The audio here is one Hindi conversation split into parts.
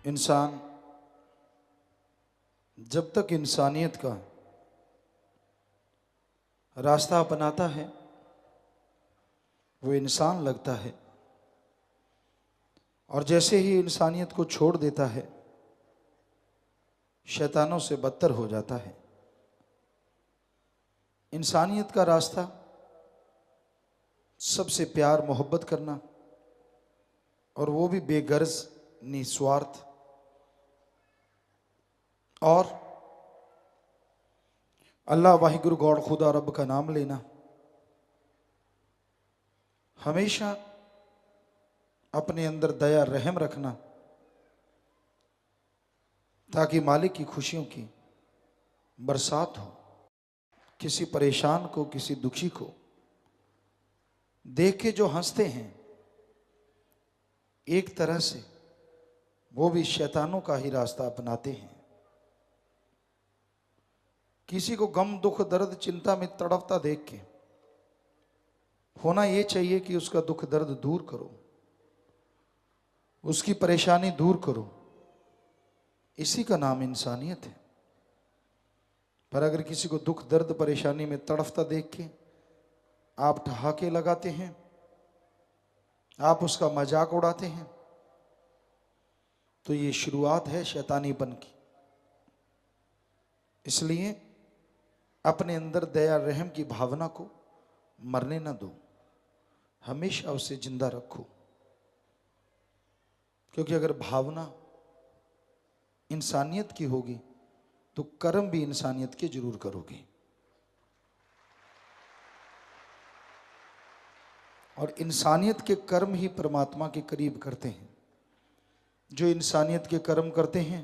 इंसान जब तक इंसानियत का रास्ता अपनाता है वो इंसान लगता है, और जैसे ही इंसानियत को छोड़ देता है शैतानों से बदतर हो जाता है। इंसानियत का रास्ता सबसे प्यार मोहब्बत करना, और वो भी बेगर्ज निस्वार्थ, और अल्लाह वाहिगुरु गॉड खुदा रब का नाम लेना, हमेशा अपने अंदर दया रहम रखना, ताकि मालिक की खुशियों की बरसात हो। किसी परेशान को, किसी दुखी को देख के जो हंसते हैं, एक तरह से वो भी शैतानों का ही रास्ता अपनाते हैं। किसी को गम दुख दर्द चिंता में तड़पता देख के होना ये चाहिए कि उसका दुख दर्द दूर करो, उसकी परेशानी दूर करो। इसी का नाम इंसानियत है। पर अगर किसी को दुख दर्द परेशानी में तड़पता देख के आप ठहाके लगाते हैं, आप उसका मजाक उड़ाते हैं, तो ये शुरुआत है शैतानीपन की। इसलिए अपने अंदर दया रहम की भावना को मरने न दो, हमेशा उसे जिंदा रखो। क्योंकि अगर भावना इंसानियत की होगी तो कर्म भी इंसानियत के जरूर करोगे। और इंसानियत के कर्म ही परमात्मा के करीब करते हैं। जो इंसानियत के कर्म करते हैं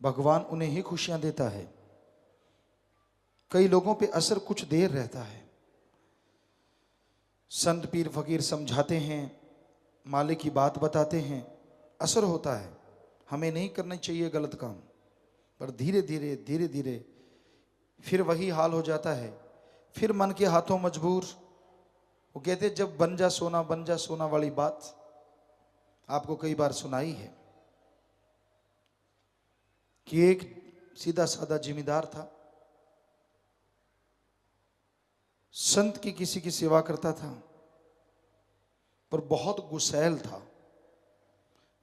भगवान उन्हें ही खुशियां देता है। कई लोगों पे असर कुछ देर रहता है, संत पीर फकीर समझाते हैं, मालिक की बात बताते हैं, असर होता है। हमें नहीं करना चाहिए गलत काम, पर धीरे धीरे धीरे धीरे फिर वही हाल हो जाता है। फिर मन के हाथों मजबूर। वो कहते जब बन जा सोना वाली बात आपको कई बार सुनाई है कि एक सीधा साधा जिम्मेदार था, संत की किसी की सेवा करता था, पर बहुत गुस्सैल था,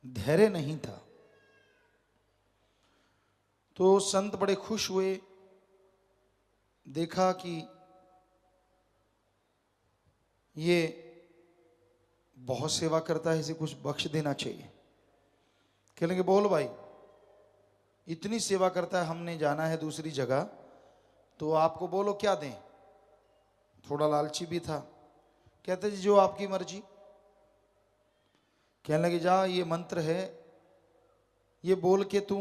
धैर्य नहीं था। तो संत बड़े खुश हुए, देखा कि ये बहुत सेवा करता है, इसे कुछ बख्श देना चाहिए। कहने लगे बोल भाई, इतनी सेवा करता है, हमने जाना है दूसरी जगह, तो आपको बोलो क्या दें। थोड़ा लालची भी था। कहते जी जो आपकी मर्जी। कहने लगे जा ये मंत्र है, ये बोल के तू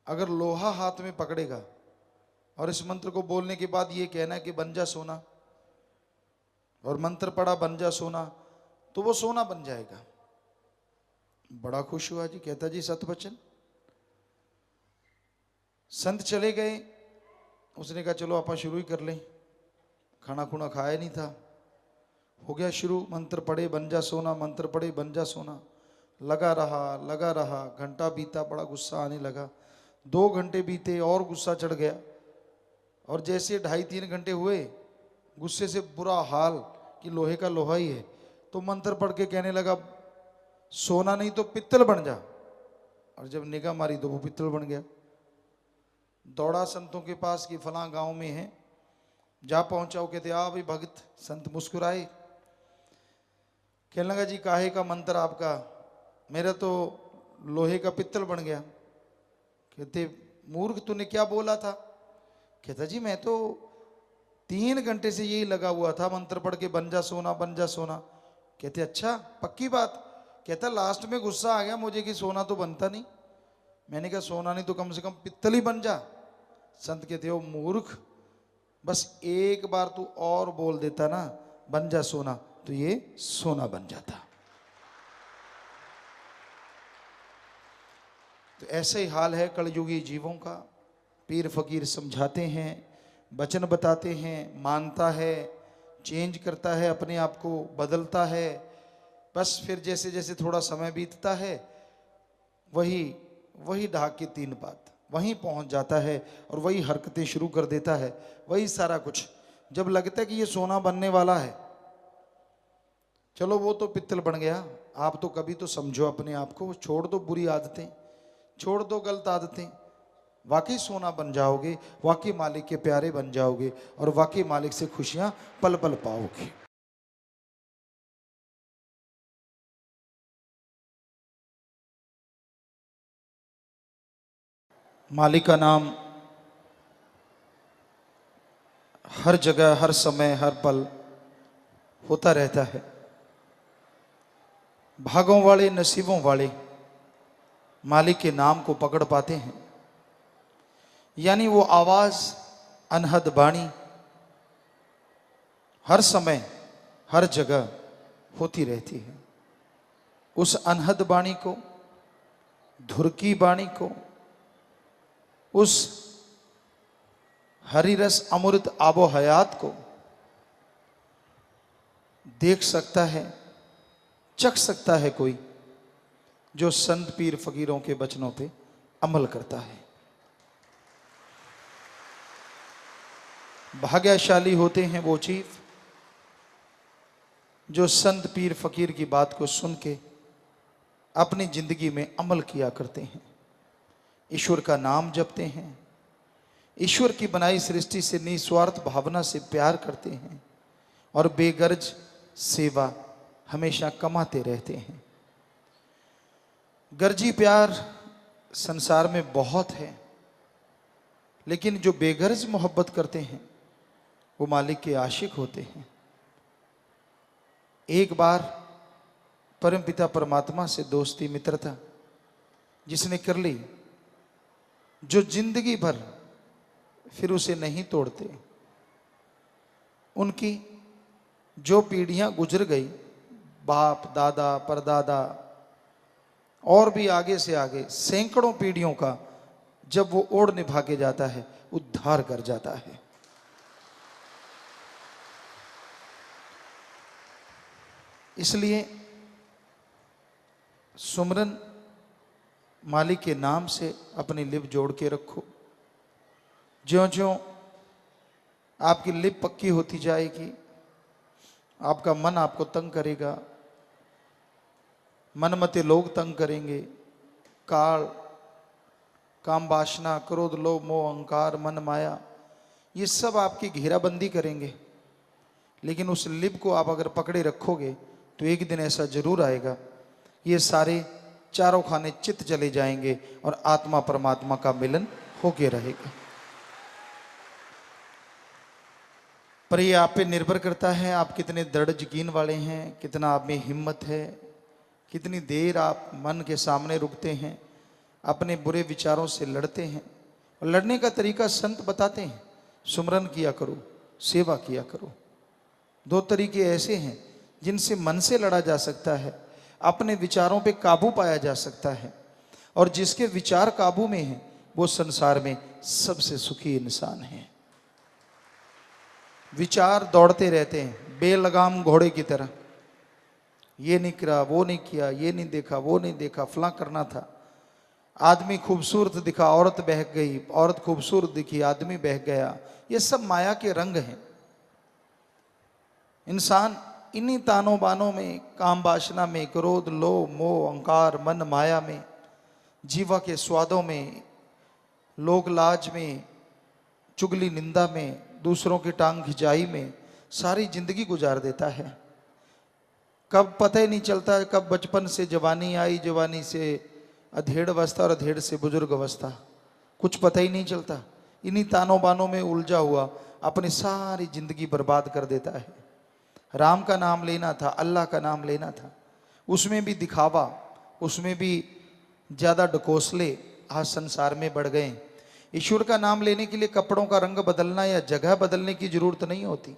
अगर लोहा हाथ में पकड़ेगा और इस मंत्र को बोलने के बाद ये कहना कि बन जा सोना, और मंत्र पढ़ा बन जा सोना, तो वो सोना बन जाएगा। बड़ा खुश हुआ जी, कहता जी सत वचन। संत चले गए। उसने कहा चलो आप शुरू ही कर लें। खाना खुना खाया नहीं था, हो गया शुरू। मंत्र पढ़े बन जा सोना, मंत्र पढ़े बन जा सोना। लगा रहा, घंटा बीता, बड़ा गुस्सा आने लगा। 2 घंटे बीते और गुस्सा चढ़ गया, और जैसे 2.5-3 घंटे हुए, गुस्से से बुरा हाल कि लोहे का लोहा ही है, तो मंत्र पढ़ के कहने लगा सोना नहीं तो पित्तल बन जा। और जब निगाह मारी तो वो पित्तल बन गया। दौड़ा संतों के पास कि फलां गांव में है। जा पहुंचा, वो कहते आ भाई भगत। संत मुस्कुराए, कहने लगा जी काहे का मंत्र आपका? मेरा तो लोहे का पित्तल बन गया। कहते मूर्ख तूने क्या बोला था? कहता जी मैं तो 3 घंटे से यही लगा हुआ था, मंत्र पढ़ के बन जा सोना बन जा सोना। कहते अच्छा पक्की बात? कहता लास्ट में गुस्सा आ गया मुझे कि सोना तो बनता नहीं। मैंने कहा सोना नहीं तो कम से कम पित्तल ही बन जा। संत कहते हो मूर्ख, बस एक बार तू और बोल देता ना बन जा सोना, तो ये सोना बन जाता। तो ऐसे ही हाल है कलयुगी जीवों का। पीर फकीर समझाते हैं, वचन बताते हैं, मानता है, चेंज करता है, अपने आप को बदलता है। बस फिर जैसे जैसे थोड़ा समय बीतता है वही वही ढाक के 3 बात वहीं पहुंच जाता है और वही हरकतें शुरू कर देता है, वही सारा कुछ। जब लगता है कि ये सोना बनने वाला है, चलो वो तो पित्तल बन गया, आप तो कभी तो समझो अपने आप को, छोड़ दो बुरी आदतें, छोड़ दो गलत आदतें, वाकई सोना बन जाओगे, वाकई मालिक के प्यारे बन जाओगे और वाकई मालिक से खुशियां पल पल पाओगे। मालिक का नाम हर जगह, हर समय, हर पल होता रहता है। भागों वाले, नसीबों वाले मालिक के नाम को पकड़ पाते हैं, यानी वो आवाज, अनहद बाणी हर समय हर जगह होती रहती है। उस अनहद बाणी को, धुर की बाणी को, उस हरि रस अमृत आबो हयात को देख सकता है, चख सकता है कोई जो संत पीर फकीरों के वचनों पे अमल करता है। भाग्यशाली होते हैं वो चीफ जो संत पीर फकीर की बात को सुन के अपनी जिंदगी में अमल किया करते हैं, ईश्वर का नाम जपते हैं, ईश्वर की बनाई सृष्टि से निस्वार्थ भावना से प्यार करते हैं और बेगर्ज सेवा हमेशा कमाते रहते हैं। गर्जी प्यार संसार में बहुत है, लेकिन जो बेगर्ज मोहब्बत करते हैं वो मालिक के आशिक होते हैं। एक बार परमपिता परमात्मा से दोस्ती मित्रता जिसने कर ली, जो जिंदगी भर फिर उसे नहीं तोड़ते, उनकी जो पीढ़ियां गुजर गई, बाप दादा परदादा और भी आगे से आगे सैकड़ों पीढ़ियों का, जब वो ओढ़ निभा के जाता है, उद्धार कर जाता है। इसलिए सुमरन मालिक के नाम से अपनी लिप जोड़ के रखो। ज्यों ज्यों आपकी लिप पक्की होती जाएगी, आपका मन आपको तंग करेगा, मनमते लोग तंग करेंगे, काल, काम वासना, क्रोध, लोभ, मोह, अहंकार, मन माया, ये सब आपकी घेराबंदी करेंगे। लेकिन उस लिप को आप अगर पकड़े रखोगे तो एक दिन ऐसा जरूर आएगा, ये सारे चारों खाने चित चले जाएंगे और आत्मा परमात्मा का मिलन होके रहेगा। पर ये आप पे निर्भर करता है, आप कितने दृढ़ यकीन वाले हैं, कितना आप में हिम्मत है, कितनी देर आप मन के सामने रुकते हैं, अपने बुरे विचारों से लड़ते हैं। और लड़ने का तरीका संत बताते हैं, सुमरन किया करो, सेवा किया करो। 2 तरीके ऐसे हैं जिनसे मन से लड़ा जा सकता है, अपने विचारों पे काबू पाया जा सकता है, और जिसके विचार काबू में हैं वो संसार में सबसे सुखी इंसान है। विचार दौड़ते रहते हैं बेलगाम घोड़े की तरह, ये नहीं करा, वो नहीं किया, ये नहीं देखा, वो नहीं देखा, फलां करना था। आदमी खूबसूरत दिखा, औरत बहक गई, औरत खूबसूरत दिखी, आदमी बहक गया। ये सब माया के रंग हैं। इंसान इन्हीं तानों बानों में, काम वासना में, क्रोध, लोभ, मोह, अहंकार, मन माया में, जीवा के स्वादों में, लोक लाज में, चुगली निंदा में, दूसरों की टांग खिंचाई में सारी जिंदगी गुजार देता है। कब पता ही नहीं चलता है, कब बचपन से जवानी आई, जवानी से अधेड़ अवस्था और अधेड़ से बुजुर्ग अवस्था, कुछ पता ही नहीं चलता। इन्हीं तानों बानों में उलझा हुआ अपनी सारी जिंदगी बर्बाद कर देता है। राम का नाम लेना था, अल्लाह का नाम लेना था, उसमें भी दिखावा, उसमें भी ज़्यादा ढकोसले आज संसार में बढ़ गए। ईश्वर का नाम लेने के लिए कपड़ों का रंग बदलना या जगह बदलने की जरूरत नहीं होती।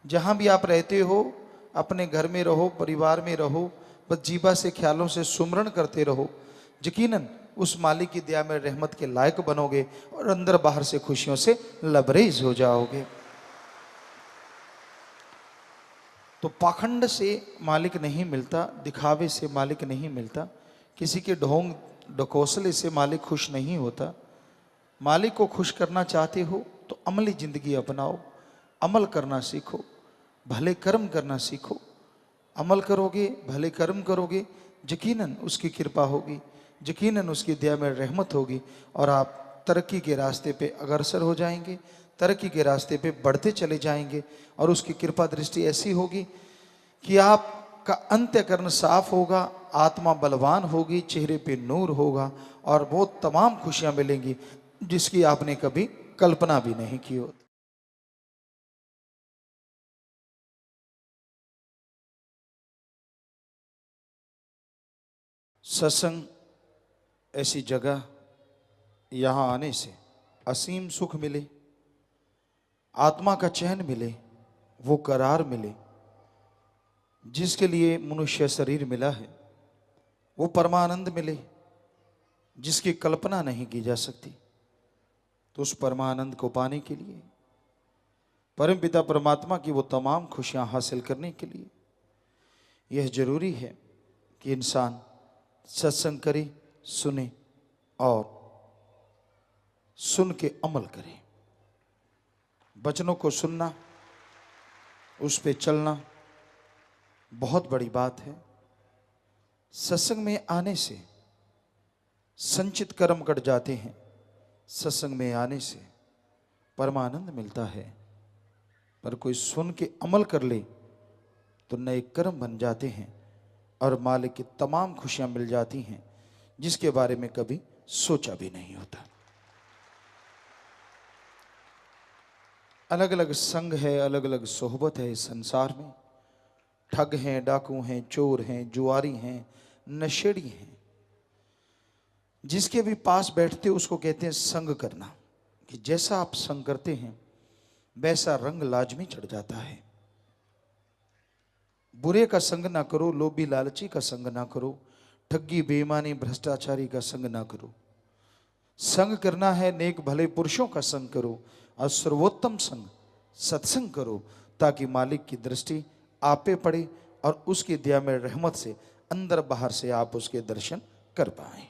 जहाँ भी आप रहते हो, अपने घर में रहो, परिवार में रहो, बस जीवा से ख्यालों से सुमरन करते रहो। यकीनन उस मालिक की दया में रहमत के लायक बनोगे और अंदर बाहर से खुशियों से लबरेज हो जाओगे। तो पाखंड से मालिक नहीं मिलता, दिखावे से मालिक नहीं मिलता, किसी के ढोंग ढकोसले से मालिक खुश नहीं होता। मालिक को खुश करना चाहते हो तो अमली जिंदगी अपनाओ, अमल करना सीखो, भले कर्म करना सीखो। अमल करोगे, भले कर्म करोगे, यकीनन उसकी कृपा होगी, यकीनन उसकी दया में रहमत होगी और आप तरक्की के रास्ते पे अग्रसर हो जाएंगे, तरक्की के रास्ते पे बढ़ते चले जाएंगे। और उसकी कृपा दृष्टि ऐसी होगी कि आपका अंत्यकरण साफ होगा, आत्मा बलवान होगी, चेहरे पे नूर होगा और वो तमाम खुशियां मिलेंगी जिसकी आपने कभी कल्पना भी नहीं की हो। सत्संग ऐसी जगह, यहाँ आने से असीम सुख मिले, आत्मा का चैन मिले, वो करार मिले जिसके लिए मनुष्य शरीर मिला है, वो परमानंद मिले जिसकी कल्पना नहीं की जा सकती। तो उस परमानंद को पाने के लिए, परमपिता परमात्मा की वो तमाम खुशियां हासिल करने के लिए यह जरूरी है कि इंसान सत्संग करे, सुने और सुन के अमल करे। वचनों को सुनना, उस पे चलना बहुत बड़ी बात है। सत्संग में आने से संचित कर्म कट जाते हैं, सत्संग में आने से परमानंद मिलता है। पर कोई सुन के अमल कर ले तो नए कर्म बन जाते हैं और मालिक की तमाम खुशियां मिल जाती हैं जिसके बारे में कभी सोचा भी नहीं होता। अलग अलग संग है, अलग अलग सोहबत है इस संसार में। ठग हैं, डाकू हैं, चोर हैं, जुआरी हैं, नशेड़ी हैं। जिसके भी पास बैठते उसको कहते हैं संग करना, कि जैसा आप संग करते हैं वैसा रंग लाजमी चढ़ जाता है। बुरे का संग ना करो, लोभी लालची का संग ना करो, ठगी बेईमानी भ्रष्टाचारी का संग ना करो। संग करना है नेक भले पुरुषों का संग करो और सर्वोत्तम संग सत्संग करो, ताकि मालिक की दृष्टि आप पे पड़े और उसकी दया में रहमत से अंदर बाहर से आप उसके दर्शन कर पाए।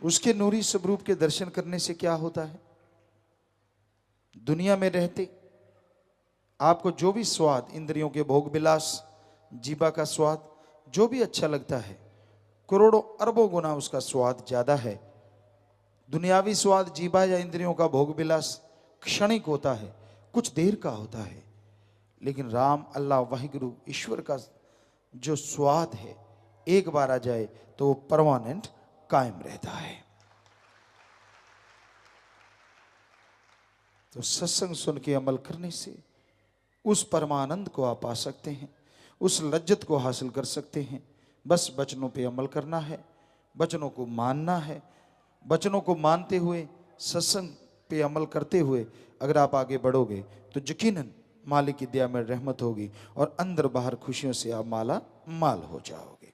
उसके नूरी स्वरूप के दर्शन करने से क्या होता है? दुनिया में रहते आपको जो भी स्वाद, इंद्रियों के भोग विलास, जीवा का स्वाद जो भी अच्छा लगता है, करोड़ों अरबों गुना उसका स्वाद ज्यादा है। दुनियावी स्वाद, जीवा या इंद्रियों का भोग विलास क्षणिक होता है, कुछ देर का होता है। लेकिन राम, अल्लाह, वाहिगुरु, ईश्वर का जो स्वाद है एक बार आ जाए तो वो परमानेंट कायम रहता है। तो सत्संग सुन के अमल करने से उस परमानंद को आप पा सकते हैं, उस लज्जत को हासिल कर सकते हैं। बस वचनों पे अमल करना है, वचनों को मानना है। वचनों को मानते हुए, सत्संग पे अमल करते हुए अगर आप आगे बढ़ोगे तो यकीनन मालिक की दया में रहमत होगी और अंदर बाहर खुशियों से आप माला माल हो जाओगे।